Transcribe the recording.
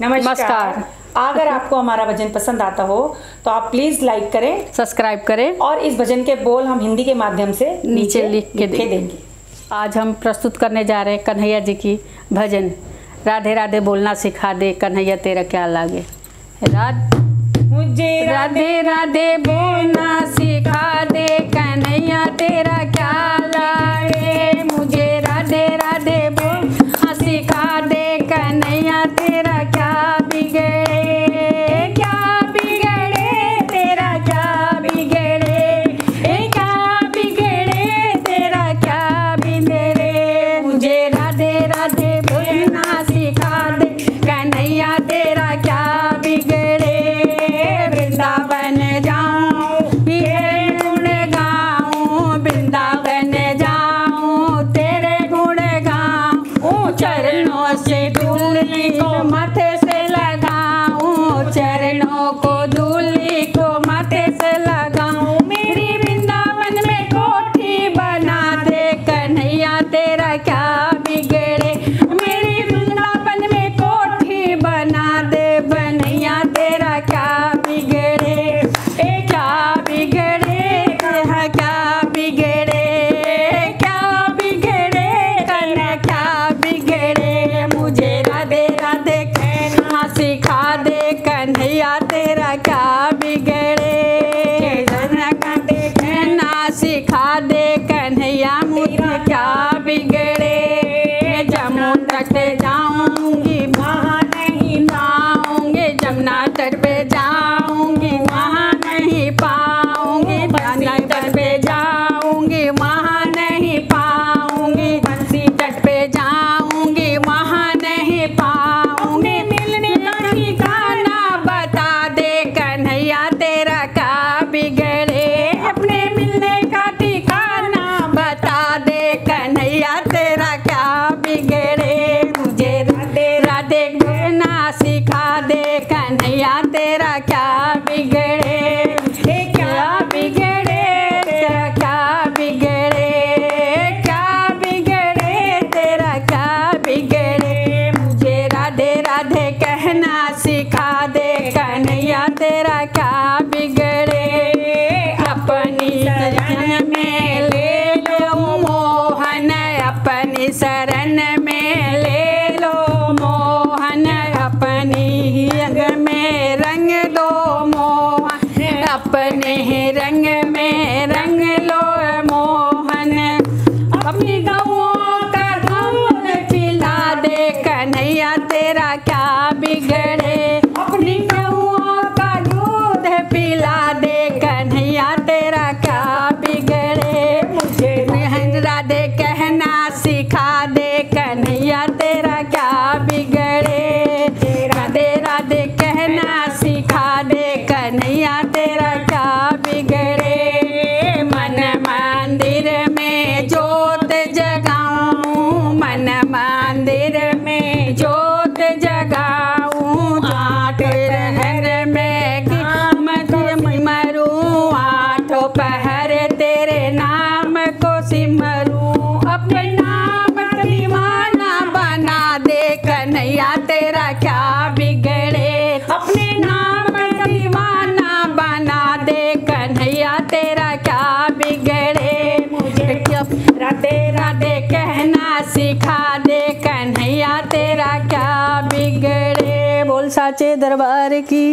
नमस्कार। अगर आपको हमारा भजन पसंद आता हो तो आप प्लीज लाइक करें, सब्सक्राइब करें और इस भजन के बोल हम हिंदी के माध्यम से नीचे लिख के देंगे। आज हम प्रस्तुत करने जा रहे हैं कन्हैया जी की भजन। राधे राधे बोलना सिखा दे कन्हैया तेरा क्या लागे। मुझे राधे राधे बोलना सिखा दे कन्हैया तेरा क्या लागे। मुझे राधे राधे बोलना सिखा दे कन्हैया तेरा क्या बिगड़े। क्या बिगड़े तेरा क्या बिगड़े, क्या बिगड़े तेरा क्या बिगड़े। मुझे राधे राधे बोलना सिखा दे कन्हैया तेरा क्या बिगड़े। वृंदावन जाऊं तेरे गुण गाऊं, वृंदावन जाऊं तेरे गुण गाऊं। चरणों से धूली को माथे से लगाऊं, चरणों को धूली को माथे से लगाऊं। मेरी वृंदावन में कोठी बना दे कन्हैया तेरा क्या बिगड़े। मेरी वृंदावन में कोठी बना दे कन्हैया तेरा क्या बिगड़े। क्या बिगड़े क्या बिगड़े, क्या बिगड़े कन्हैया क्या बिगड़े। मुझे राधे राधे कहना सिखा दे कन्हैया तेरा क्या बिगड़े। कहना सिखा दे कन्हैया मुझे क्या बिगड़े। जमुना तट जाऊंगी वहाँ नहीं पाऊंगी, जमुना तट पे जाऊंगी वहाँ नहीं पाऊंगी, जमुना तट पे जाऊंगी वहाँ नहीं पाऊंगी, बंसी तट पे जाऊंगी वहाँ नहीं पाऊंगी। मिलने का ठिकाना बता दे कन्हैया तेरा क्या बिगड़े। अपने मिलने का ठिकाना बता दे कन्हैया तेरा क्या बिगड़े। मुझे राधे राधे कहना सिखा दे कन्हैया तेरा क्या बिगड़े। क्या बिगड़े तेरा क्या बिगड़े, क्या बिगड़े तेरा क्या बिगड़े। मुझे राधे राधे कहना सिखा दे कन्हैया तेरा क्या बिगड़े। अपनी शरण में ले लो मोहन, अपनी शरण में ले लो मोहन, अपनी रंग में रंग दो मोहन, अपने रंग में रंग लो मोहन। अपनी गौओं का दूध पिला दे कन्हैया तेरा क्या बिगड़े। अपनी गौओं का दूध पिला दे कन्हैया तेरा क्या बिगड़े। मुझे राधे कहना सिखा दे कन्हैया तेरा क्या बिगड़े। राधे राधे कहना सिखा दे कन्हैया तेरा क्या बिगड़े। मन मंदिर में जोत जगाऊं, मन मंदिर में जोत जगाऊं। आठ रहर में मरूं, आठों पहर तेरे नाम को सिमरूं। अपने नाम का दीवाना बना दे कन्हैया तेरा क्या बिगड़े। अपने नाम का दीवाना बना दे कन्हैया तेरा क्या बिगड़े। मुझे राधे राधे कहना सिखा दे कन्हैया तेरा क्या बिगड़े। बोल साचे दरबार की।